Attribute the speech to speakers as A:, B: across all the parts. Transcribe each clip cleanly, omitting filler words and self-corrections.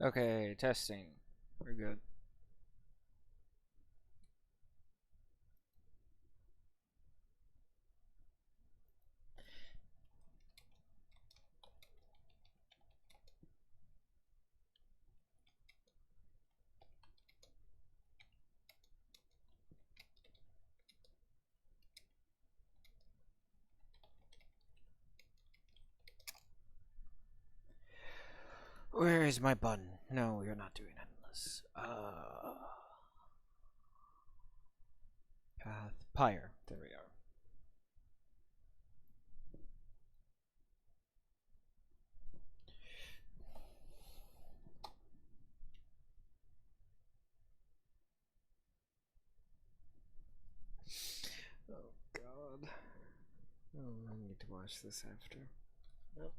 A: Okay, testing. We're good. Where is my button? No, we are not doing endless. Path. Pyre. There we are. Oh god. Oh, I need to watch this after. Nope.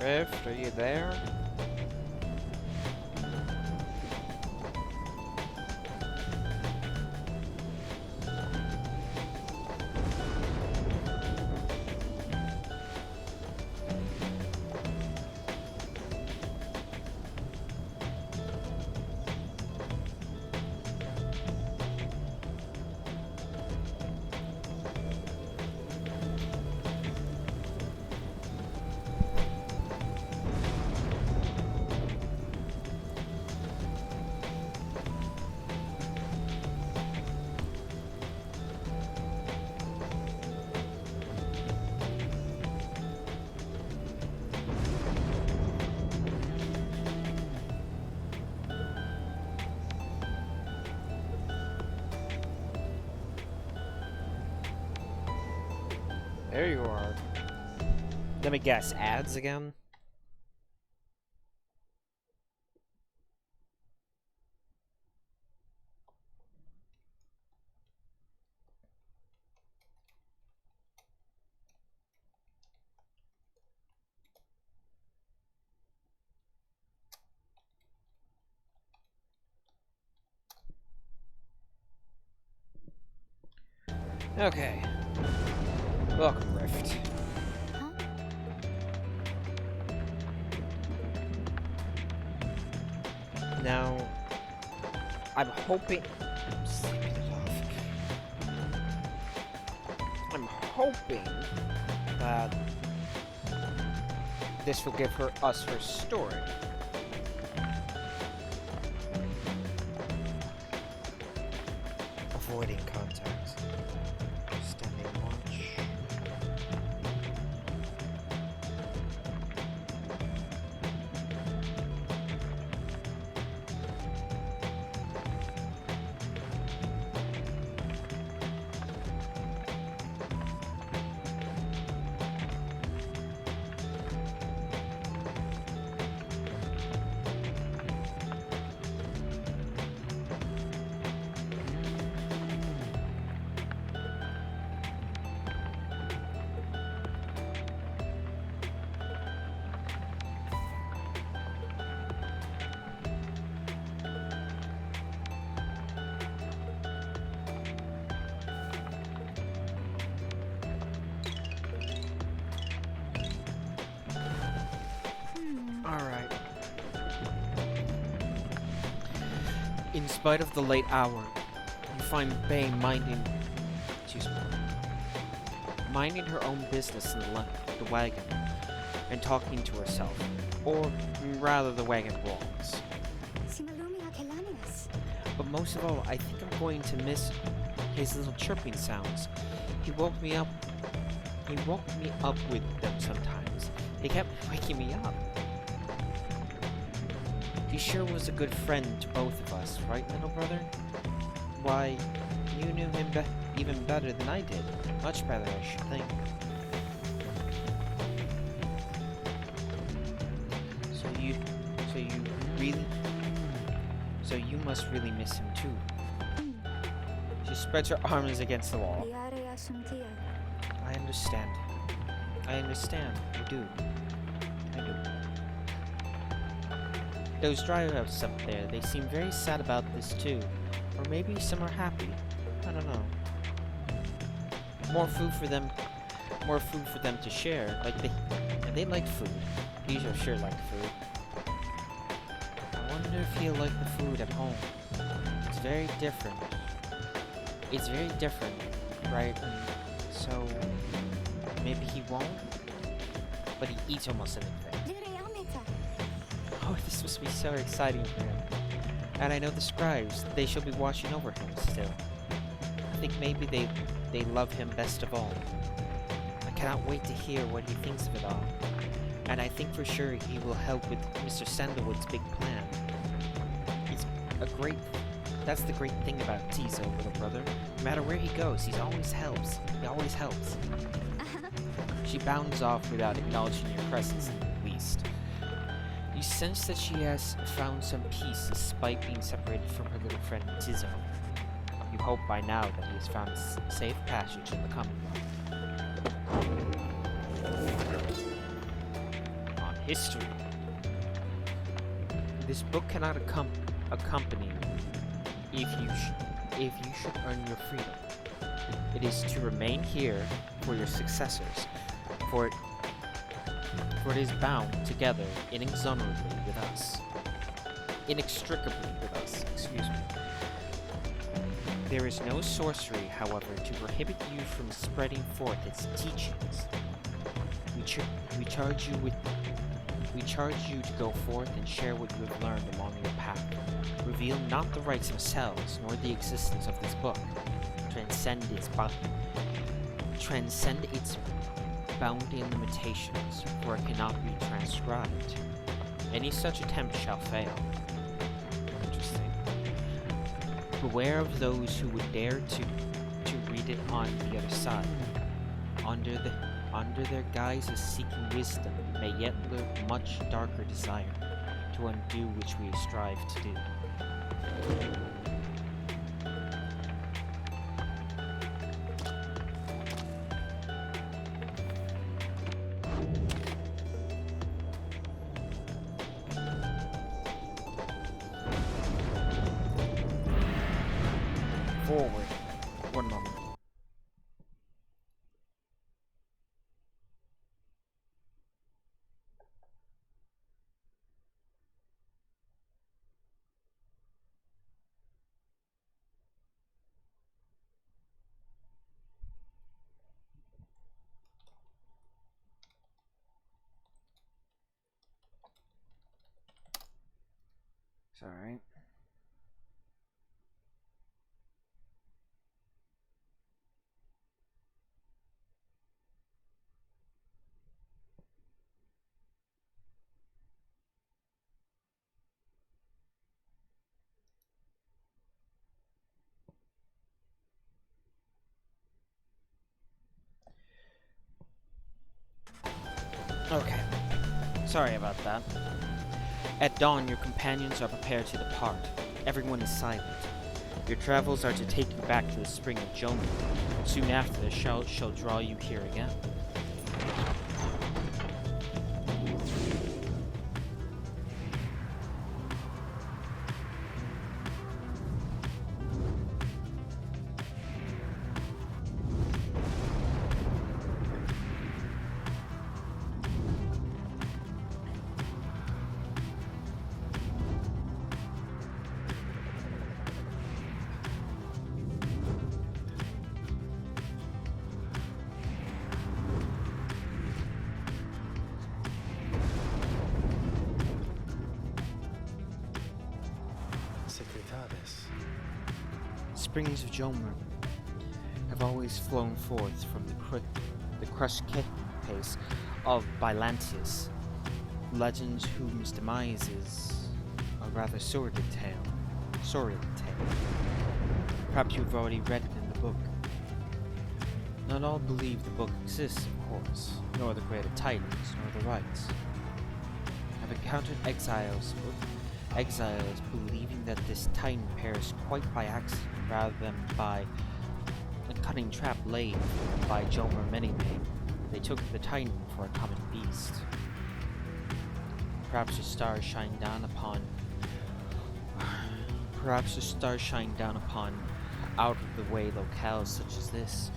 A: Rift, are you there? There you are. Let me guess, ads again? Okay. Welcome, Rift. Now, I'm hoping... Sleeping it off. I'm hoping that this will give us her story. Avoiding contact. Standing watch. Alright. In spite of the late hour, you find Bay minding her own business in the wagon and talking to herself, or rather the wagon walks. But most of all, I think I'm going to miss his little chirping sounds. He woke me up with them sometimes. He kept waking me up. He sure was a good friend to both of us, right, little brother? Why, you knew him even better than I did. Much better, I should think. So you must really miss him too. She spreads her arms against the wall. I understand. I do. Those drivers up there, they seem very sad about this too. Or maybe some are happy. I don't know. More food for them to share. They like food. These are sure like food. I wonder if he'll like the food at home. It's very different. Right? And so maybe he won't? But he eats almost anything. Oh, this must be so exciting for him. And I know the scribes, they shall be watching over him still. I think maybe they love him best of all. I cannot wait to hear what he thinks of it all. And I think for sure he will help with Mr. Sandalwood's big plan. That's the great thing about Tizo, little brother. No matter where he goes, he always helps. She bounds off without acknowledging your presence in the least. You sense that she has found some peace despite being separated from her little friend Tizo. You hope by now that he has found a safe passage in the Commonwealth. On history. This book cannot accompany you if you should earn your freedom. It is to remain here for your successors, for it is bound together inextricably with us. Excuse me. There is no sorcery, however, to prohibit you from spreading forth its teachings. We charge you to go forth and share what you have learned along your path. Reveal not the rites themselves, nor the existence of this book. Transcend its bounty and limitations, for it cannot be transcribed. Any such attempt shall fail. Interesting. Beware of those who would dare to read it on the other side. Under their guise of seeking wisdom may yet lurk much darker desire to undo which we strive to do. Forward. One moment. It's alright. Okay. Sorry about that. At dawn, your companions are prepared to depart. Everyone is silent. Your travels are to take you back to the spring of Joman. Soon after, the shout shall draw you here again. Springs of Jomer have always flown forth from the crushed pace of Bylantius, legends whose demise is a rather sordid tale. Perhaps you've already read it in the book. Not all believe the book exists, of course, nor the greater titans, nor the rites. I've encountered exiles believing that this titan perished quite by accident rather than by a cunning trap laid by Jomer Manypay. They took the titan for a common beast. Perhaps the stars shine down upon out-of-the-way locales such as this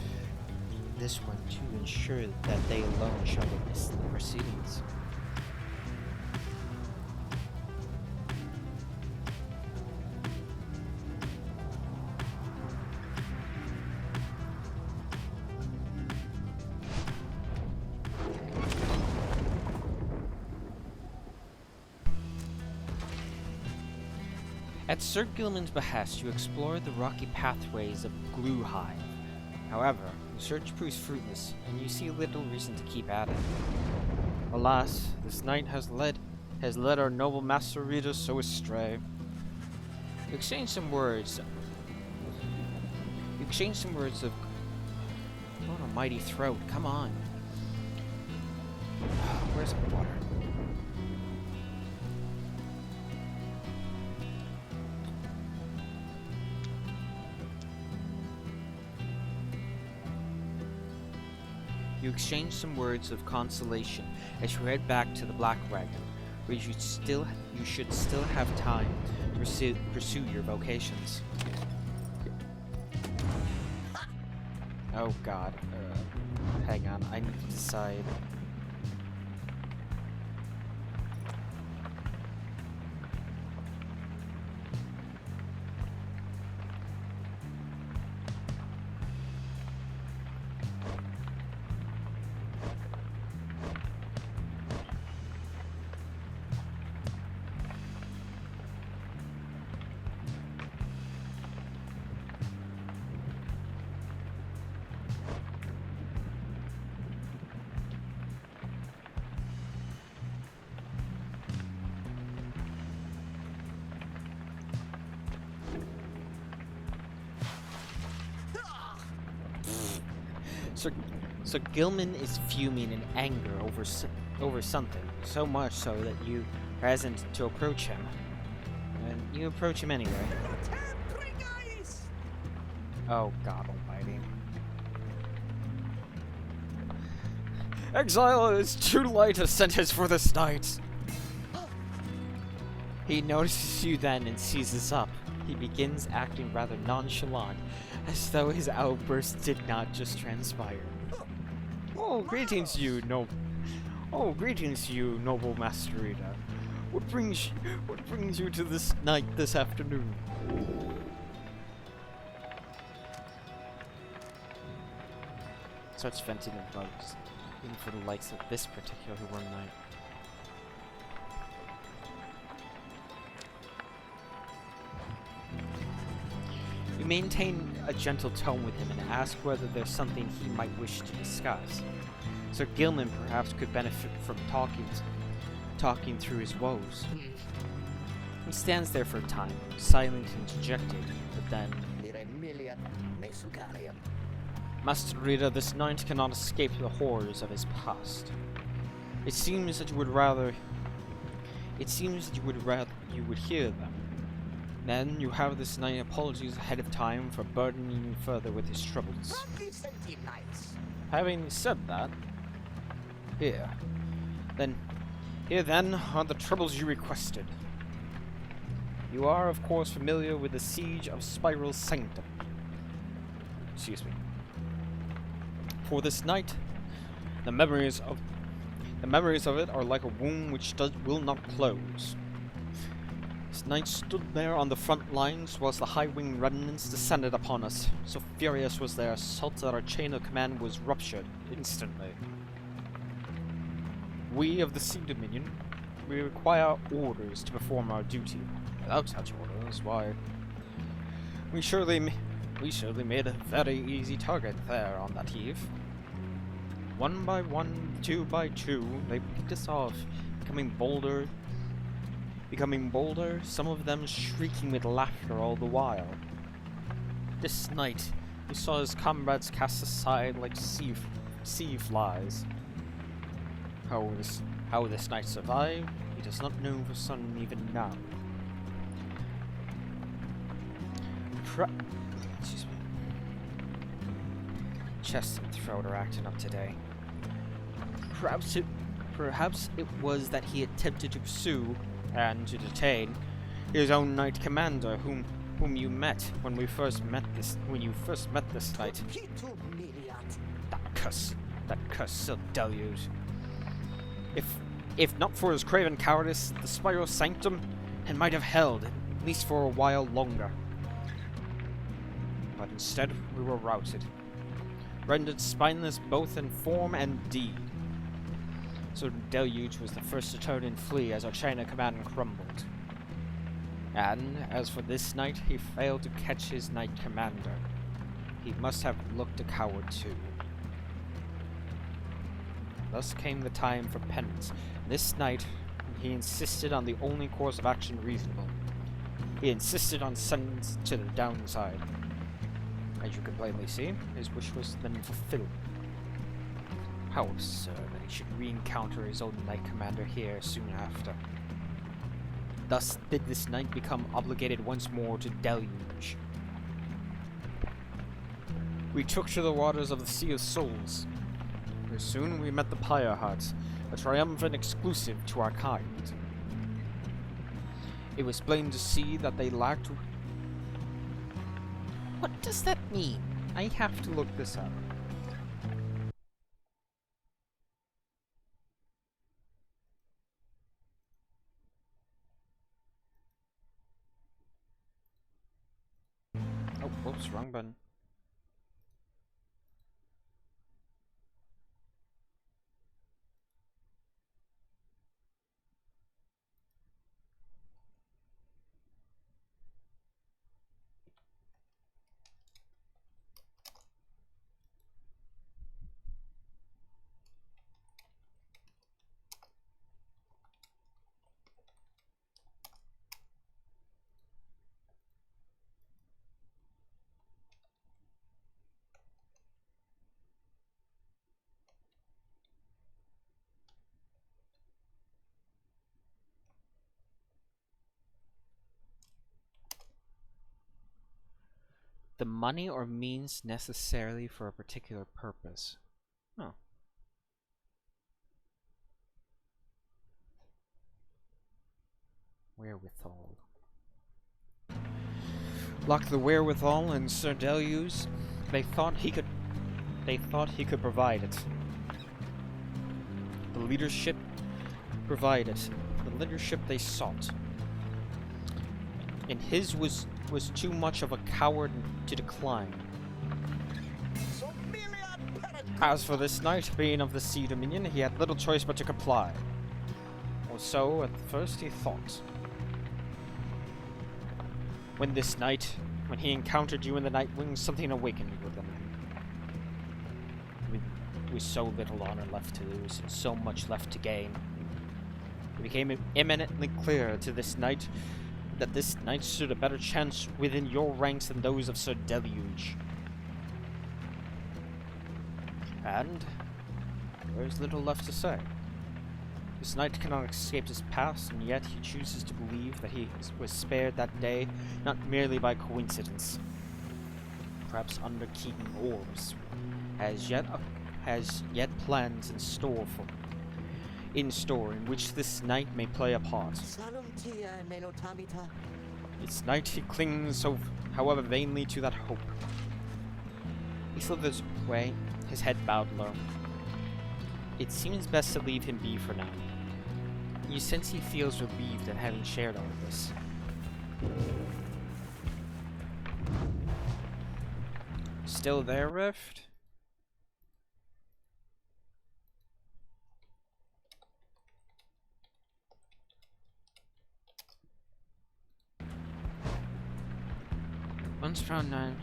A: one to ensure that they alone shall witness the proceedings. At Sir Gilman's behest, you explore the rocky pathways of Gluehive. However, the search proves fruitless, and you see little reason to keep at it. Alas, this knight has led our noble master reader so astray. You exchange some words of oh, a mighty throat. Come on. Where's the water? You exchange some words of consolation as you head back to the Black Wagon, where you should still have time to pursue your vocations. Oh God. Hang on, I need to decide. So Gilman is fuming in anger over something, so much so that you hesitate to approach him. And you approach him anyway. Oh God almighty. Exile is too light a sentence for this night. He notices you then and seizes up. He begins acting rather nonchalant, as though his outburst did not just transpire. Oh, greetings, you noble Master Rita. What brings you to this night this afternoon? Starts venting in bugs, even for the likes of this particular one night. You maintain a gentle tone with him and ask whether there's something he might wish to discuss. Sir Gilman perhaps could benefit from talking through his woes. He stands there for a time, silent and dejected, but then... Master Rita, this night cannot escape the horrors of his past. It seems that you would hear them. Then you have this night apologies ahead of time for burdening you further with his troubles. Having said that, here then are the troubles you requested. You are, of course, familiar with the siege of Spiral Sanctum. Excuse me. For this night, the memories of it are like a wound which will not close. This knight stood there on the front lines whilst the high-winged remnants descended upon us. So furious was their assault that our chain of command was ruptured instantly. We of the Sea Dominion, we require orders to perform our duty. Without such orders, why, we surely made a very easy target there on that heave. One by one, two by two, they picked us off, becoming bolder, some of them shrieking with laughter all the while. This night, he saw his comrades cast aside like sea flies. How this knight survived, he does not know for certain even now. Excuse me. Chest and throat are acting up today. Perhaps it was that he attempted to pursue and to detain his own knight commander, whom you met when you first met this night. That cursed deluge. If not for his craven cowardice, the Spiral Sanctum might have held, at least for a while longer. But instead, we were routed, rendered spineless both in form and deed. So Deluge was the first to turn and flee as our chain of command crumbled. And as for this knight, he failed to catch his knight commander. He must have looked a coward too. Thus came the time for penance. This night, he insisted on the only course of action reasonable. He insisted on sentence to the downside. As you can plainly see, his wish was then fulfilled. How absurd that he should re-encounter his own knight commander here soon after. Thus did this knight become obligated once more to Deluge. We took to the waters of the Sea of Souls. Soon we met the Pyre Hut, a triumphant exclusive to our kind. It was plain to see that they lacked... What does that mean? I have to look this up. Oh, whoops, wrong button. The money or means necessarily for a particular purpose. Oh. Wherewithal. Lacked the wherewithal in Sir Deluge. They thought he could provide it. The leadership provided. The leadership they sought. And his was too much of a coward to decline. As for this knight, being of the Sea Dominion, he had little choice but to comply. Or so at first he thought. When he encountered you in the Night Wings, something awakened within him. With so little honor left to lose, and so much left to gain, it became eminently clear to this knight that this knight stood a better chance within your ranks than those of Sir Deluge. And there's little left to say. This knight cannot escape his past, and yet he chooses to believe that he was spared that day, not merely by coincidence. Perhaps under Keaton Orbs has yet plans in store in which this knight may play a part. This knight he clings so, however vainly, to that hope. He slithers away, his head bowed low. It seems best to leave him be for now. You sense he feels relieved at having shared all of this. Still there, Rift? Once found none.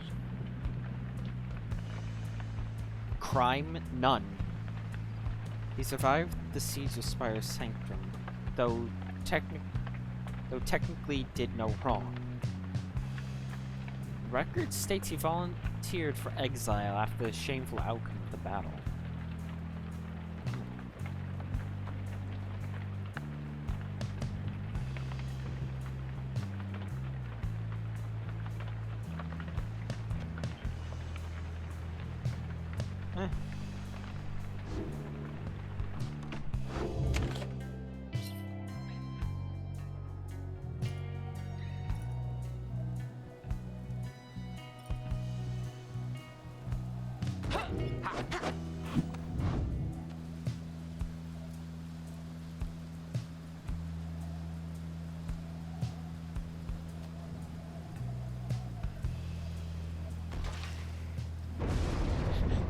A: Crime? None. He survived the siege of Spire's Sanctum, though technically did no wrong. Record states he volunteered for exile after the shameful outcome of the battle.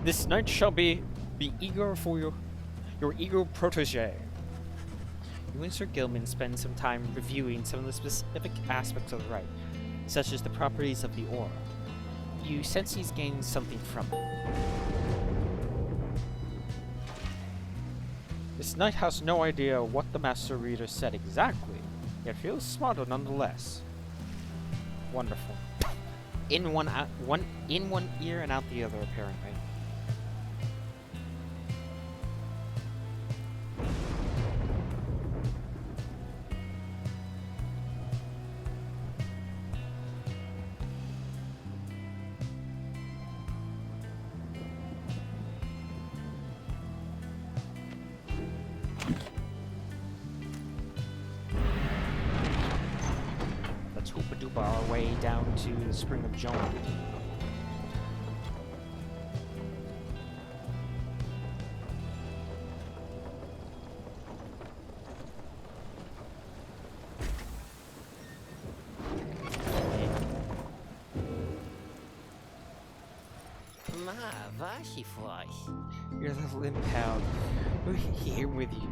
A: This knight shall be eager for your eager protege. You and Sir Gilman spend some time reviewing some of the specific aspects of the rite, such as the properties of the aura. You sense he's gained something from it. This knight has no idea what the Master Reader said exactly, yet feels smarter nonetheless. Wonderful. In one ear and out the other, apparently. our way down to the Spring of Jonah. You're the limp hound. We're here with you.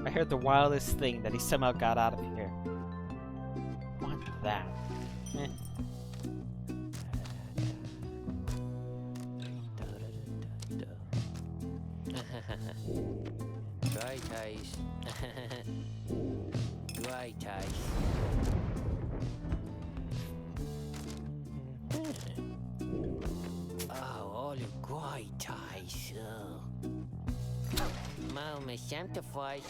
A: I heard the wildest thing that he somehow got out of here. What that? Eh.
B: Great eyes. Great eyes. Oh, all the great eyes. Mama sanctifies.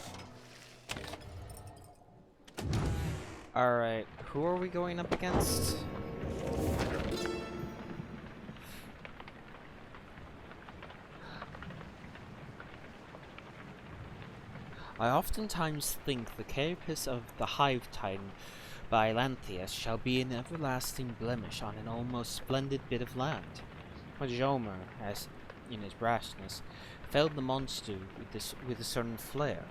A: Alright, who are we going up against? I oftentimes think the carapace of the Hive Titan by Lanthias shall be an everlasting blemish on an almost splendid bit of land. But Jomer, as in his brashness, felled the monster with a certain flair.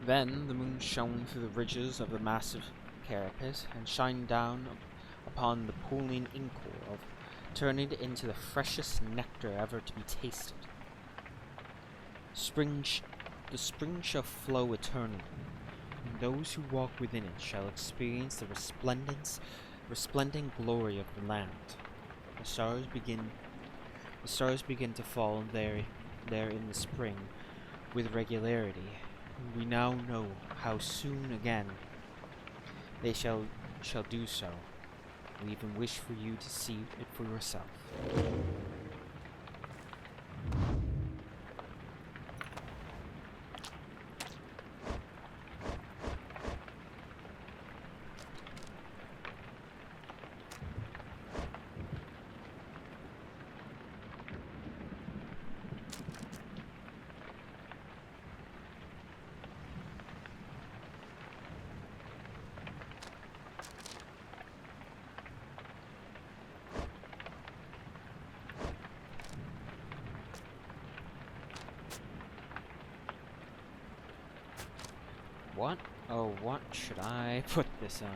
A: Then the moon shone through the ridges of the massive carapace and shined down upon the pooling ichor of turning it into the freshest nectar ever to be tasted. The spring shall flow eternally, and those who walk within it shall experience the resplendent glory of the land. The stars begin to fall there in the spring with regularity. We now know how soon again they shall do so. We even wish for you to see it for yourself. What? Oh, what should I put this on?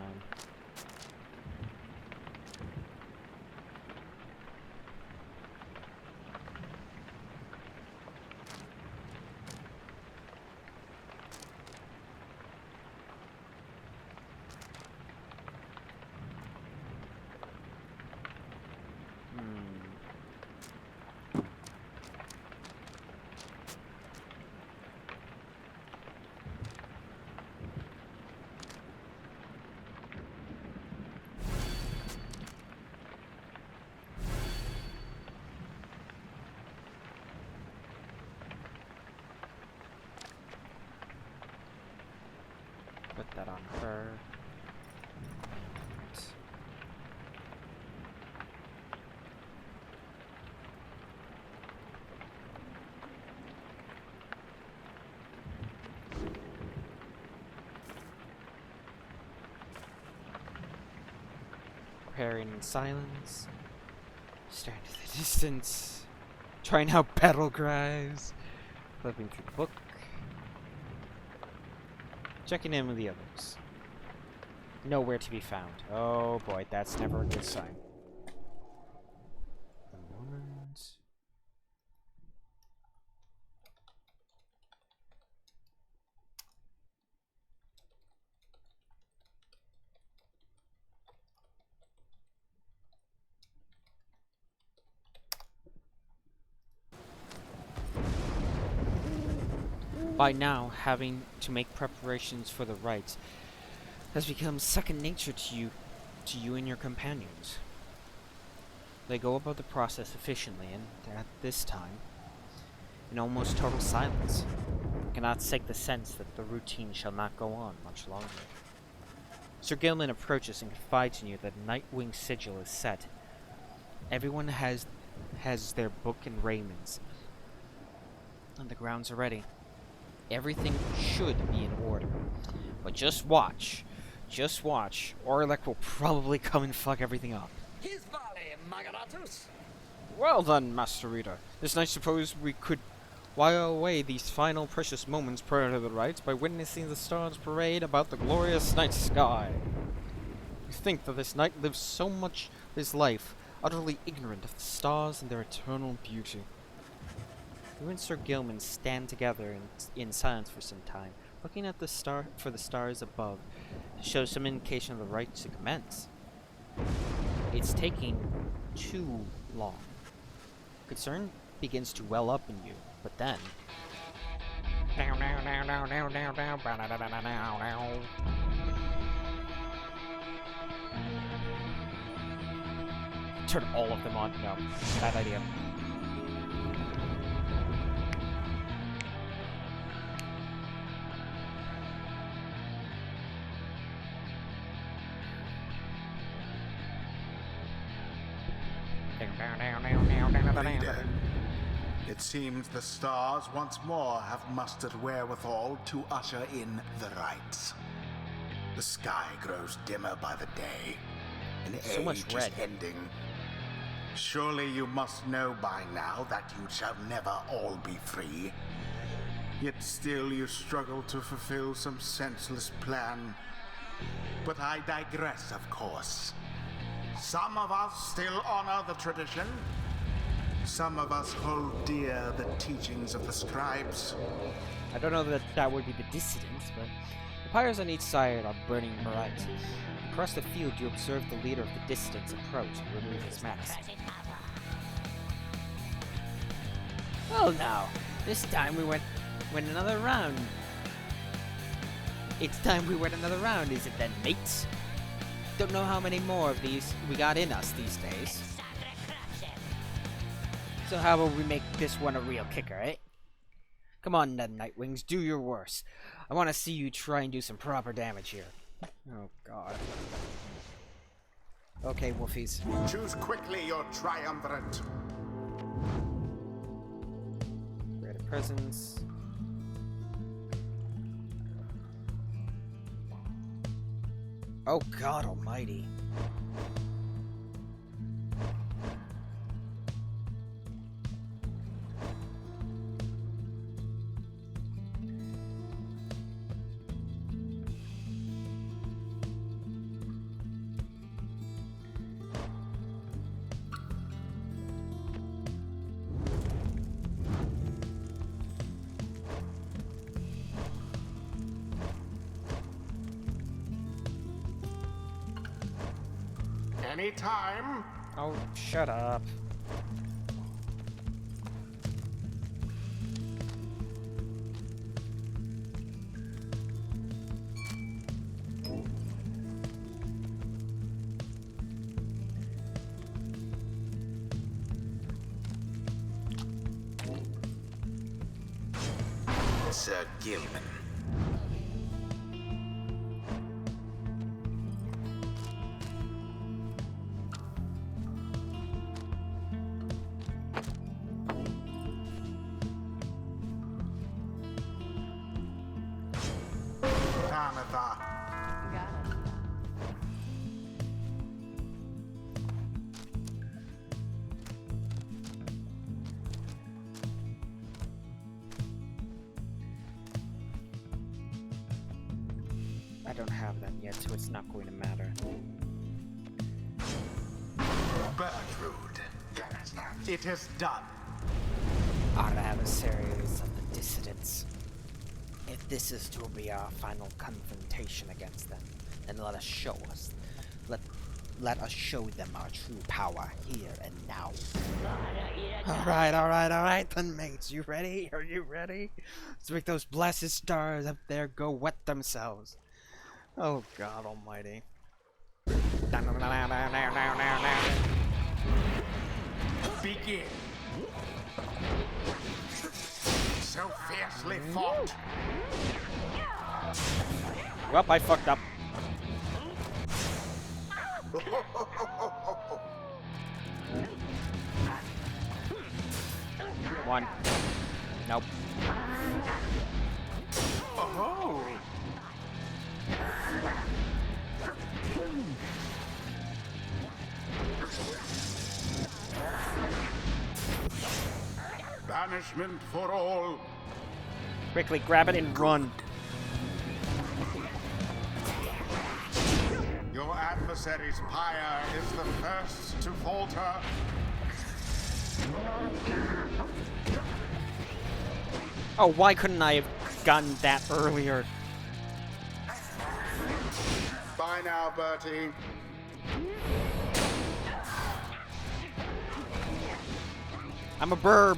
A: Put that on her. Preparing in silence. Staring to the distance. Trying out battle cries. Flipping through the book. Checking in with the others. Nowhere to be found. Oh boy, that's never a good sign. The Mormons. By now, having to make preparations for the rites has become second nature to you and your companions. They go about the process efficiently, and at this time, in almost total silence. I cannot shake the sense that the routine shall not go on much longer. Sir Gilman approaches and confides in you that Nightwing's sigil is set. Everyone has their book and raiments, and the grounds are ready. Everything should be in order. But just watch. Just watch. Orlek will probably come and fuck everything up.
B: His volley, Magaratus.
A: Well done, Master Reader. This night suppose we could while away these final precious moments prior to the rites by witnessing the stars parade about the glorious night sky. You think that this knight lives so much his life, utterly ignorant of the stars and their eternal beauty. You and Sir Gilman stand together in silence for some time, looking at the stars above to show some indication of the right to commence. It's taking too long. Concern begins to well up in you, but then turn all of them on. No, bad idea.
C: Reader, it seems the stars once more have mustered wherewithal to usher in the rites. The sky grows dimmer by the day. An
A: So much
C: age
A: red.
C: is ending. Surely you must know by now that you shall never all be free. Yet still you struggle to fulfill some senseless plan. But I digress, of course. Some of us still honor the tradition. Some of us hold dear the teachings of the scribes.
A: I don't know that that would be the dissidents, but the pyres on each side are burning bright. Across the field, you observe the leader of the dissidents approach and remove his mask. Well now, this time we went another round. It's time we went another round, is it then, mates? Don't know how many more of these we got in us these days. So how about we make this one a real kicker, eh? Come on then, Nightwings, do your worst. I want to see you try and do some proper damage here. Oh god. Okay, Wolfies.
C: Choose quickly your triumvirate.
A: Rare presence. Oh god almighty.
C: Anytime.
A: Oh, shut up.
C: Sir Gilman. Tanatha.
A: I don't have that yet, so it's not going to matter.
C: Bertrude. It is done.
A: Our adversaries of the dissidents. If this is to be our final confrontation against them, then let us show us. Let us show them our true power here and now. Alright, then mates, you ready? Are you ready? Let's make those blessed stars up there go wet themselves. Oh god almighty.
C: Begin. So fiercely fought.
A: Well, I fucked up. One. Nope.
C: punishment for all.
A: Quickly grab it and run.
C: Your adversary's pyre is the first to falter.
A: Oh, why couldn't I have gotten that earlier?
C: Bye now, Bertie.
A: I'm a burb.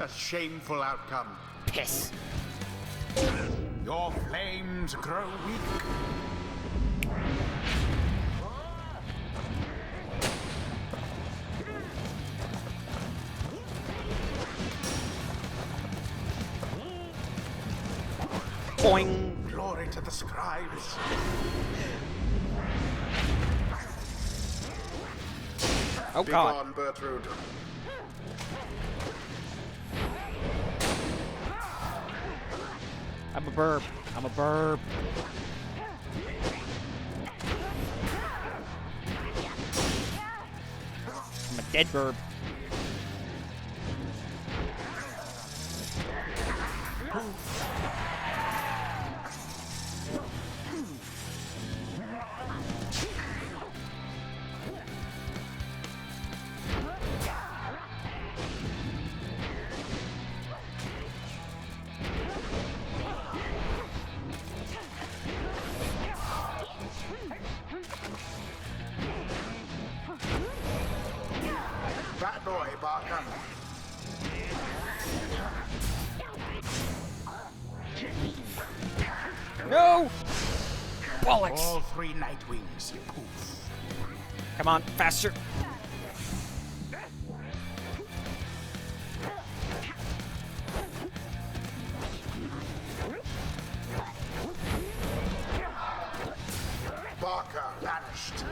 C: A shameful outcome.
A: Piss.
C: Your flames grow weak.
A: Boing.
C: Glory to the scribes.
A: Oh
C: Be
A: god.
C: gone, Bertrude.
A: I'm a burb. I'm a burb. I'm a dead burb.
C: Bad boy, Barker.
A: No! Bollocks!
C: All three Nightwings. Poof.
A: Come on, faster!
C: Barker vanished.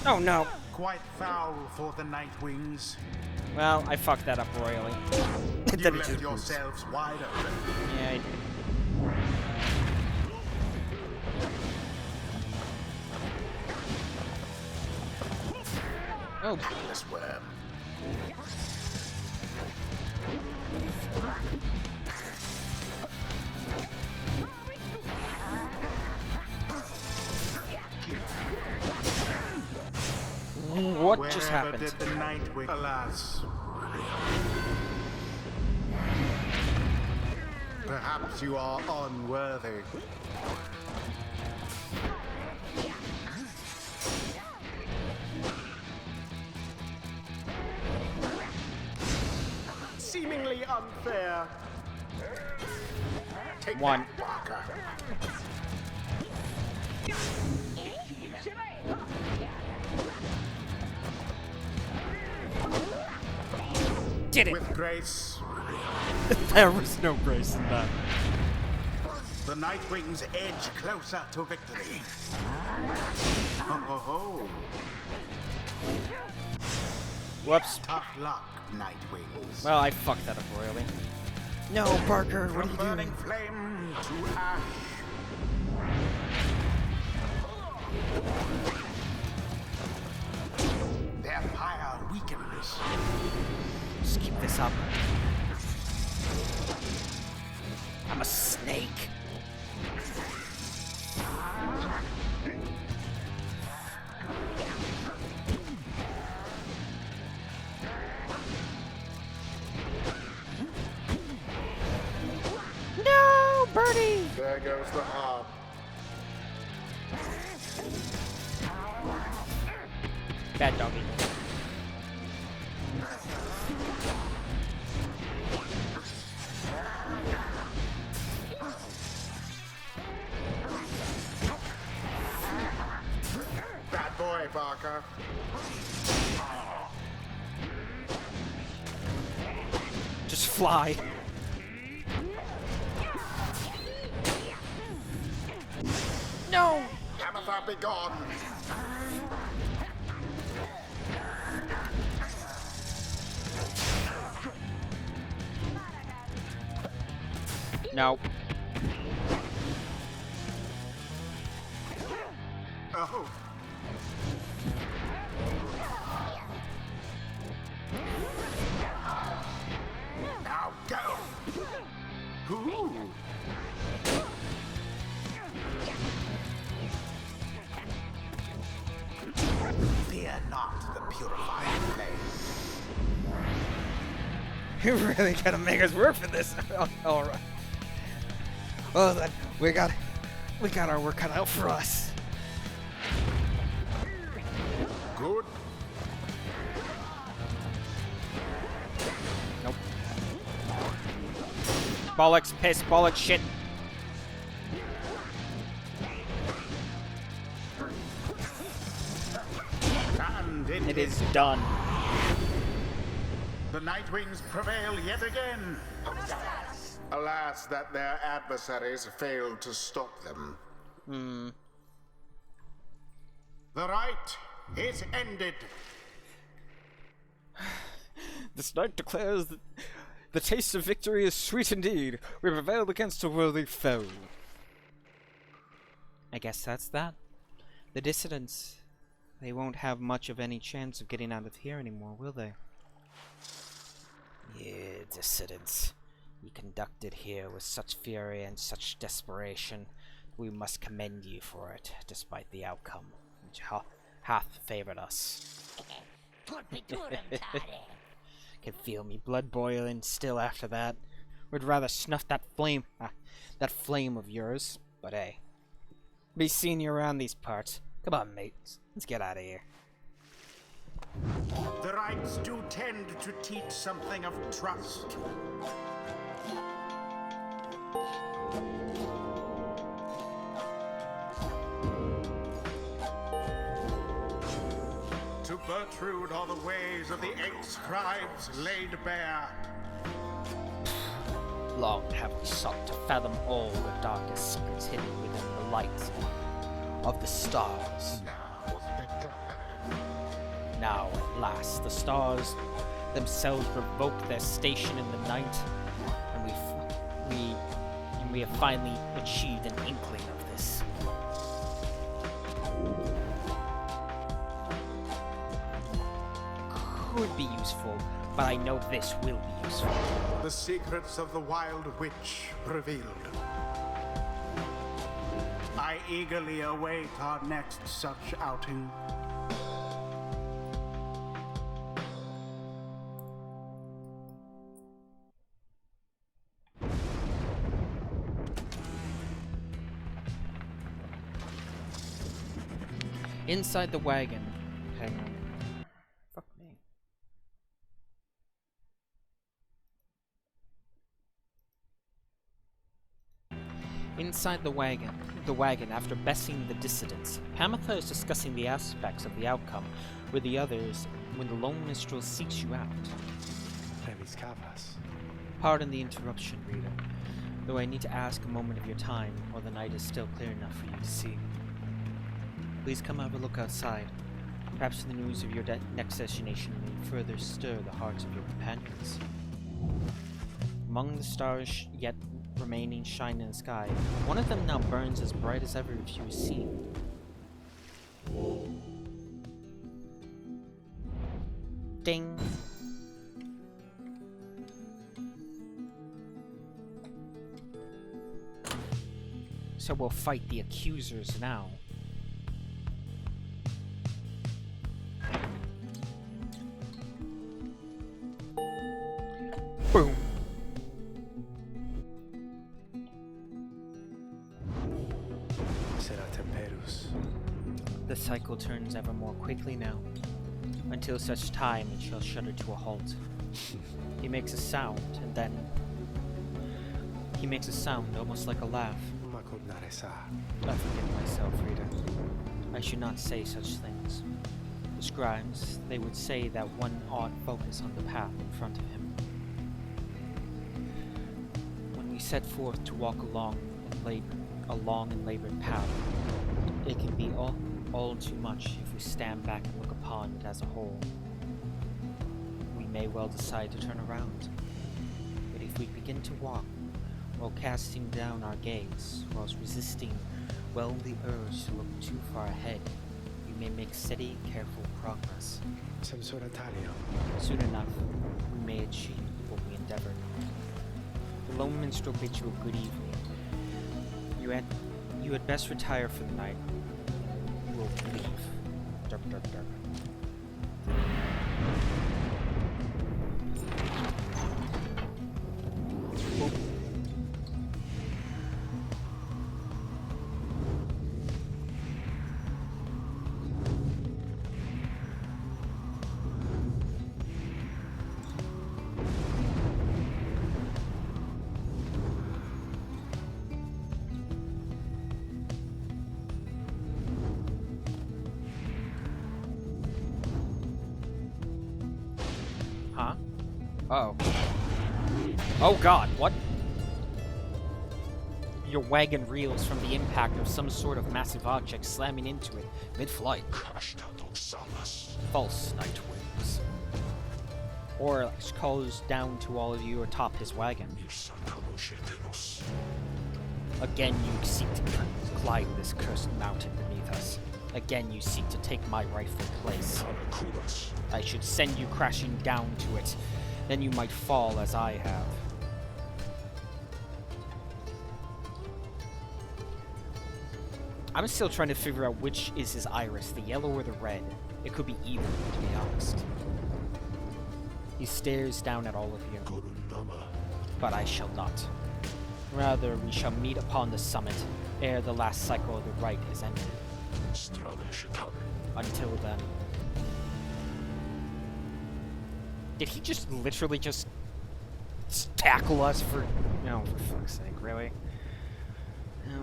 A: Oh no!
C: Quite foul for the Nightwings.
A: Well, I fucked that up royally.
C: You
A: Then it
C: left
A: just
C: yourselves wide open.
A: Yeah, I did. Oh,
C: This worm.
A: what
C: Wherever
A: just happened?
C: did the Nightwing? Alas. Perhaps you are unworthy. Seemingly unfair. Take
A: One.
C: that, Barker.
A: Did it!
C: With grace,
A: There was no grace in that.
C: the Nightwings edge closer to victory. Ho ho ho.
A: Whoops.
C: Tough luck, Nightwings.
A: Well, I fucked that up royally. No, Barker, what are
C: From
A: you
C: burning
A: doing?
C: flame to ash. Their pyre weakens.
A: Just keep this up. I'm a snake. No, Birdie!
C: There goes the harp.
A: Bad doggy.
C: Bad boy, Barker.
A: Just fly. No!
C: Amethyst, be gone!
A: No.
C: Oh. Now go! Ooh. Fear not the purifying flame.
A: You really gotta make us work for this. All right. Well then, we got our work cut out for us.
C: Good.
A: Nope. Bollocks, piss, bollocks, shit.
C: And
A: It is done.
C: The Nightwings prevail yet again. Alas, that their adversaries failed to stop them. The right is ended.
A: This night declares that the taste of victory is sweet indeed. We prevailed against a worthy foe. I guess that's that. The dissidents, they won't have much of any chance of getting out of here anymore, will they? Yeah, dissidents. You conducted here with such fury and such desperation. We must commend you for it, despite the outcome, which hath favored us. Can feel me blood boiling still after that. Would rather snuff that flame of yours. But hey, be seeing you around these parts. Come on, mates. Let's get out of here.
C: The rights do tend to teach something of trust. To Bertrude are the ways of the 8 scribes laid bare.
A: Long have we sought to fathom all the darkest secrets hidden within the light of the stars. Now, at last, the stars themselves revoke their station in the night, and we have finally achieved an inkling of this. Could be useful, but I know this will be useful.
C: The secrets of the Wild Witch revealed. I eagerly await our next such outing.
A: Inside the wagon. Hang on. Fuck me. Inside the wagon, after besting the dissidents, Pamitha is discussing the aspects of the outcome with the others when the lone minstrel seeks you out. Pardon the interruption, reader, though I need to ask a moment of your time, or the night is still clear enough for you to see. Please come have a look outside. Perhaps the news of your next destination may further stir the hearts of your companions. Among the stars yet remaining shine in the sky, one of them now burns as bright as ever if she was seen. Ding! So we'll fight the accusers now. Boom! The cycle turns ever more quickly now, until such time it shall shudder to a halt. He makes a sound, and then... he makes a sound almost like a laugh. I forgive myself, reader. I should not say such things. The scribes, they would say that one ought focus on the path in front of him. When we set forth to walk along a long and labored path, It can be all too much if we stand back and look upon it as a whole. We may well decide to turn around. But if we begin to walk, while casting down our gaze, whilst resisting the urge to look too far ahead, we may make steady, careful progress. Soon enough, we may achieve what we endeavored. The lone minstrel bids you a good evening. You had best retire for the night. We'll leave. Derp, derp, derp. Huh? Uh-oh. Oh god, what? Your wagon reels from the impact of some sort of massive object slamming into it mid-flight. False night winds. Orlax calls down to all of you atop his wagon. Again you seek to climb this cursed mountain beneath us. Again you seek to take my rightful place. I should send you crashing down to it. Then you might fall as I have. I'm still trying to figure out which is his iris, the yellow or the red. It could be either, to be honest. He stares down at all of you. But I shall not. Rather, we shall meet upon the summit, ere the last cycle of the rite is ended. Until then. Did he just literally just tackle us for... No, for fuck's sake, really? No.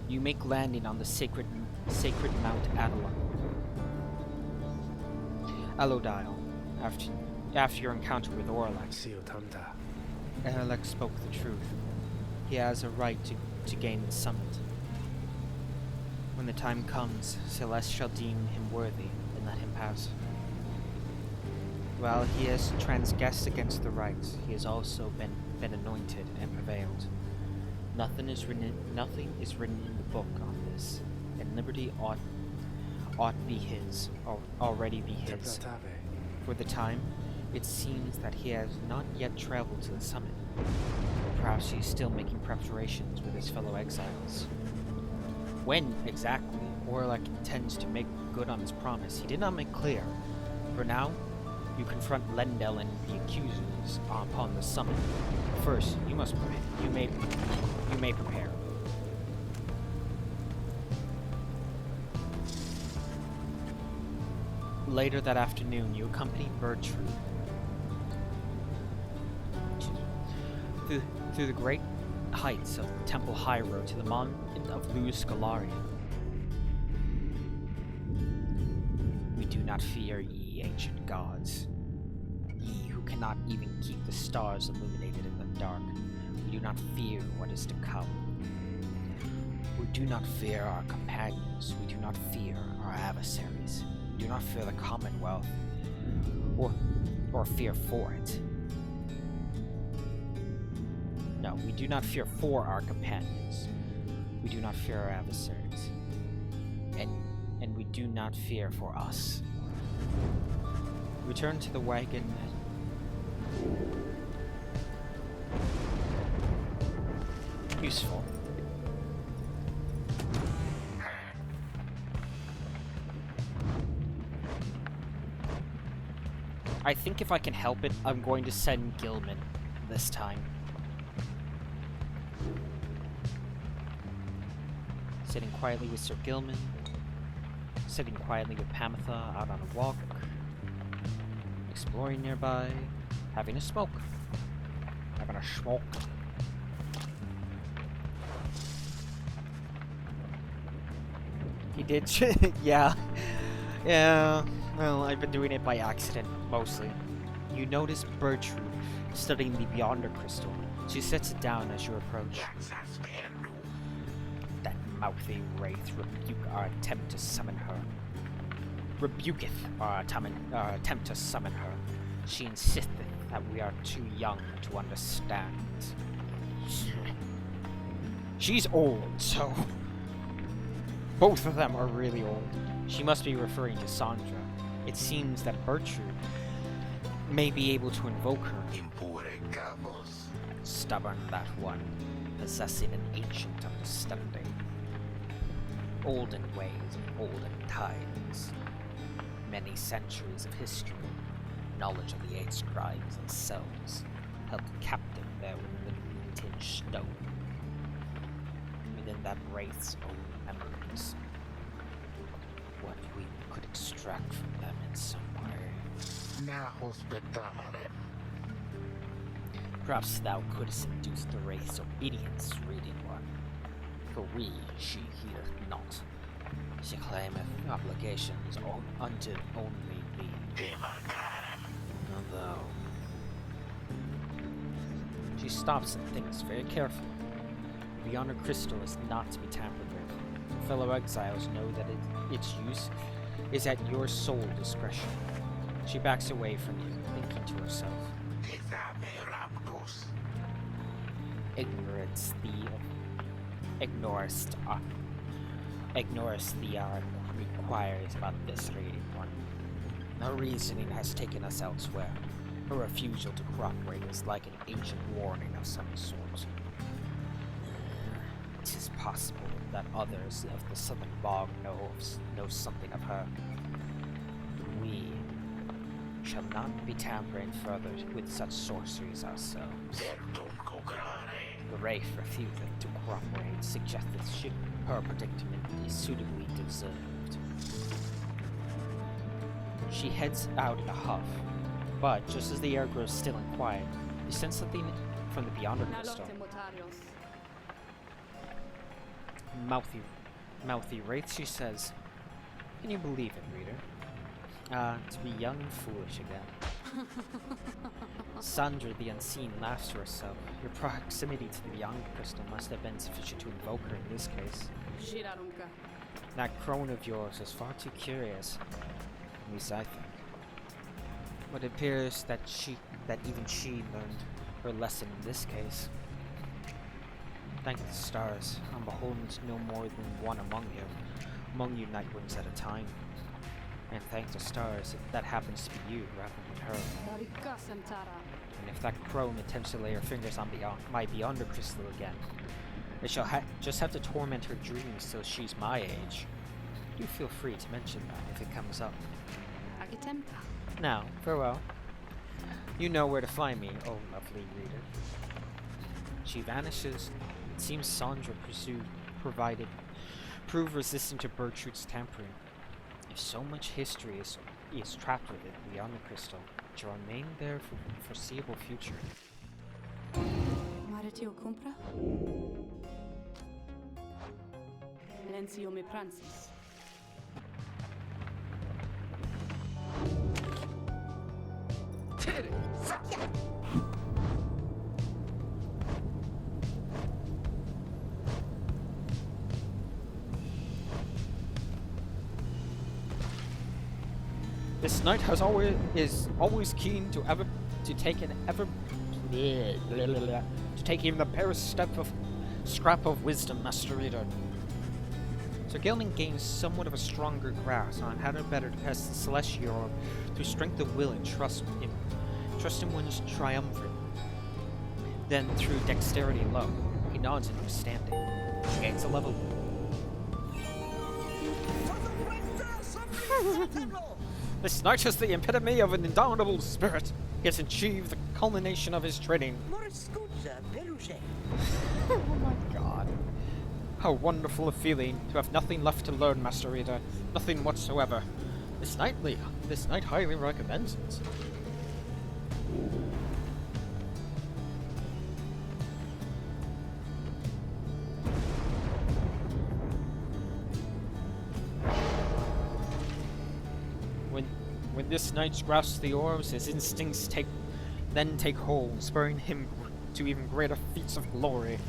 A: You make landing on the sacred Mount Alodile after your encounter with Orlax. Orlax spoke the truth. He has a right to gain the summit. When the time comes, Celeste shall deem him worthy and let him pass. While he has transgressed against the rites, he has also been anointed and prevailed. Nothing is written in the book on this, and liberty ought be his, or already be his. For the time, it seems that he has not yet traveled to the summit. Perhaps he is still making preparations with his fellow exiles. When exactly Orlac intends to make good on his promise, he did not make clear. For now, you confront Lendel and the accusers upon the summit. First, you must prepare. You may prepare. Later that afternoon, you accompany Bertrude through the great heights of Temple High Road to the monument of Luz Scalarian. We do not fear ye ancient gods, ye who cannot even keep the stars illuminated in the dark. We do not fear what is to come. We do not fear our companions. We do not fear our adversaries. We do not fear the Commonwealth, or fear for it. No, we do not fear for our companions. We do not fear our adversaries. And we do not fear for us. Return to the wagon. Useful. I think if I can help it, I'm going to send Gilman this time. Sitting quietly with Sir Gilman. Sitting quietly with Pamitha out on a walk. Exploring nearby. Having a smoke. Having a smoke. did. Yeah. Yeah. Well, I've been doing it by accident, mostly. You notice Bertrude studying the Beyonder crystal. She sets it down as you approach. That mouthy wraith rebuke our attempt to summon her. Rebuketh our attempt to summon her. She insisteth that we are too young to understand. She's old, so... Both of them are really old. She must be referring to Sandra. It seems that Bertrude may be able to invoke her. Stubborn, that one, possessing an ancient understanding. Olden ways of olden times. Many centuries of history. Knowledge of the 8 scribes themselves, held captive there within the vintage stone. Within that wraith's own memories. What we could extract from them in some way. Perhaps thou couldst induce the wraith's obedience, reading one. For we, she heedeth not. She claimeth obligations unto only thee. Although... She stops and thinks very carefully. The Beyonder crystal is not to be tampered with. Fellow exiles know that its use is at your sole discretion. She backs away from you, thinking to herself. Ignorest the requires about this reading one. Her reasoning has taken us elsewhere. Her refusal to cooperate is like an ancient warning of some sort. It is possible that others of the Southern Bog know something of her. We shall not be tampering further with such sorceries ourselves. The wraith refuseth to cooperate, suggesteth her predicament is suitably deserved. She heads out in a huff, but just as the air grows still and quiet, you sense something from the Beyonder crystal. Mouthy wraith, she says. Can you believe it, reader? To be young and foolish again. Sandra the Unseen laughs to herself. Your proximity to the Beyonder crystal must have been sufficient to invoke her in this case. That crone of yours is far too curious. At least I think. But it appears that even she learned her lesson in this case. Thank the stars, I'm beholden to no more than one among you Nightwings at a time. And thank the stars, if that happens to be you rather than her. And if that crone attempts to lay her fingers on my Beyonder crystal again, I shall just have to torment her dreams till she's my age. Do feel free to mention that if it comes up. Now, farewell. You know where to find me, oh lovely reader. She vanishes. It seems Sandra proved resistant to Bertrude's tampering. If so much history is trapped with it beyond the crystal, it shall remain there for the foreseeable future.
D: Maretio compra? Lencio me prancis.
A: This knight is always keen to take even the barest scrap of wisdom, Master Reader. Sir Gilman gains somewhat of a stronger grasp on how to better test the Celestial through strength of will and trust in one's triumvirate. Then through dexterity alone, he nods in understanding. He gains a level. This knight is the epitome of an indomitable spirit. He has achieved the culmination of his training. Oh my god. How wonderful a feeling to have nothing left to learn, Master Reader. Nothing whatsoever. This knight highly recommends it. When this knight grasps the orbs, his instincts take hold, spurring him to even greater feats of glory.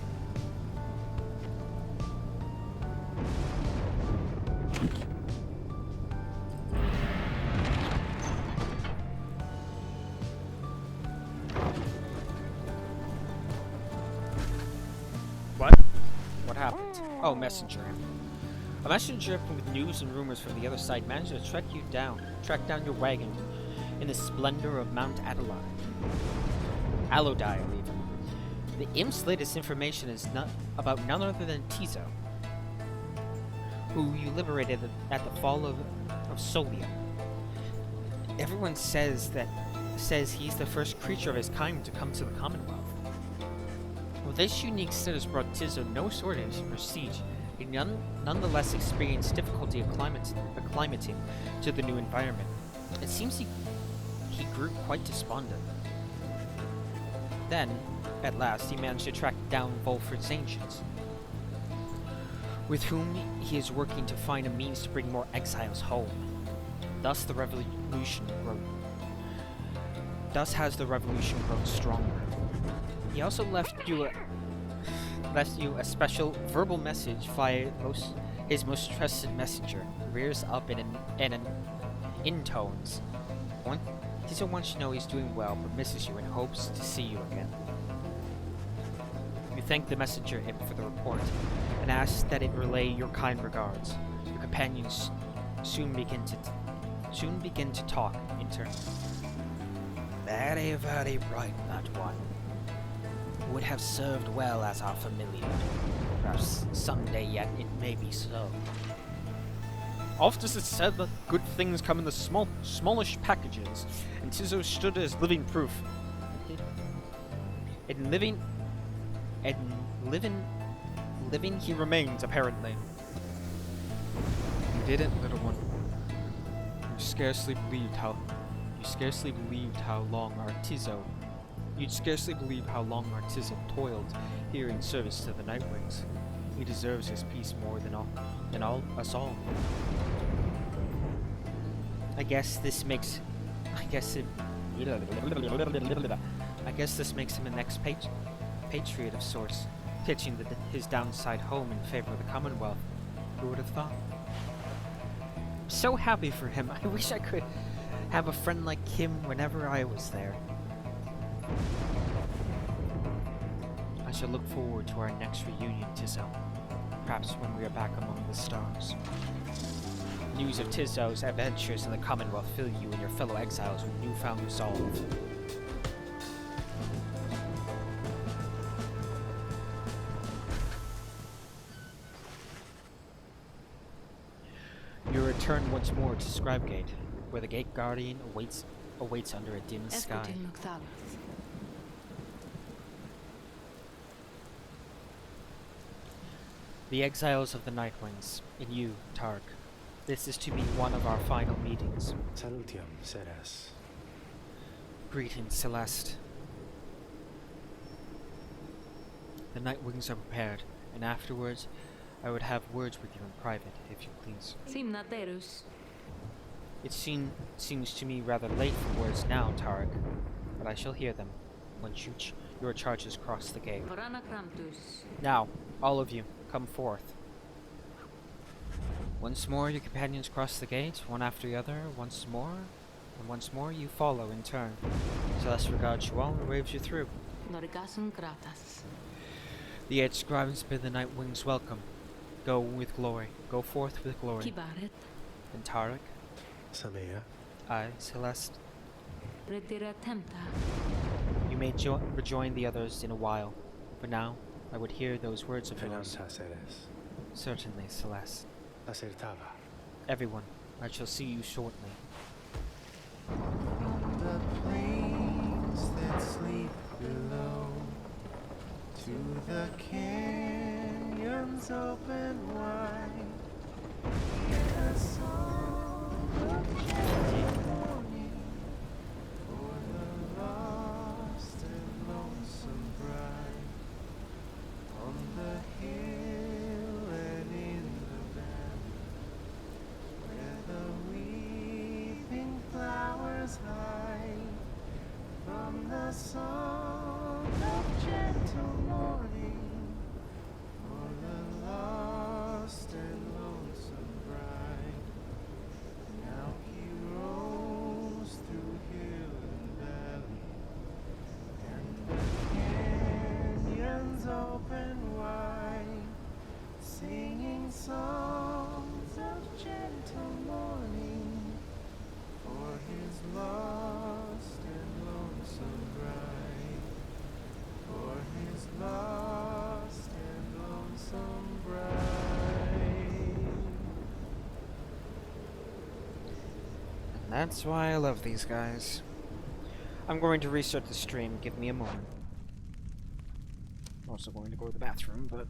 A: What happened? Oh, messenger. A messenger with news and rumors from the other side managed to track down your wagon in the splendor of Mount Alodial, even. The imp's latest information is about none other than Tizo, who you liberated at the fall of Solia. Everyone says he's the first creature of his kind to come to the Commonwealth. Well, this unique status brought Tizo no shortage of prestige. He nonetheless experienced difficulty acclimating to the new environment. It seems he grew quite despondent. Then, at last, he managed to track down Volfred's ancients, with whom he is working to find a means to bring more exiles home. Thus has the revolution grown stronger. He also left you a special verbal message via his most trusted messenger, rears up in tones. Tizo wants to know he's doing well, but misses you and hopes to see you again. You thank the messenger imp for the report, and ask that it relay your kind regards. Your companions soon begin to talk in turn. Very, very bright, that one. Would have served well as our familiar. Perhaps someday yet it may be so. Oft is it said that good things come in the smallish packages, and Tizo stood as living proof. And living he remains, apparently. You did it, little one. You scarcely believed how long our Tizo. You'd scarcely believe how long our Tizo toiled here in service to the Nightwings. He deserves his peace more than us all. I guess this makes him an expatriate of sorts, pitching his downside home in favor of the Commonwealth. Who would have thought? I'm so happy for him. I wish I could have a friend like him whenever I was there. I shall look forward to our next reunion, Tizo. Perhaps when we are back among the stars. News of Tizo's adventures in the Commonwealth fill you and your fellow exiles with newfound resolve. You return once more to Scribegate, where the Gate Guardian awaits under a dim sky. The exiles of the Nightwings, and you, Tark. This is to be one of our final meetings.
E: Salutiam, Ceres.
A: Greetings, Celeste. The Nightwings are prepared, and afterwards, I would have words with you in private, if you please. It seems to me rather late for words now, Tarek, but I shall hear them once your charges cross the gate. Now, all of you, come forth. Once more, your companions cross the gate, one after the other, once more, and once more you follow in turn. Celeste regards you all and waves you through. The 8 scribes bid the Nightwings welcome. Go with glory. Go forth with glory. And Tarek?
E: Samea.
A: I, Celeste. You may rejoin the others in a while. For now, I would hear those words of yours. Certainly, Celeste.
E: Acertava.
A: Everyone, I shall see you shortly.
F: From the plains that sleep below to the canyons open wide, hear a song of journey for the lost and lonesome bride on the hill and in the valley where the weeping flowers rise high from the song of gentle morning for the lost and lonesome bride. Now he roams through hill and valley, and the canyons open wide, singing songs of gentle morning for his lost and lonesome bride, for his lost and lonesome bride.
A: And that's why I love these guys. I'm going to restart the stream. Give me a moment. I'm also going to go to the bathroom, but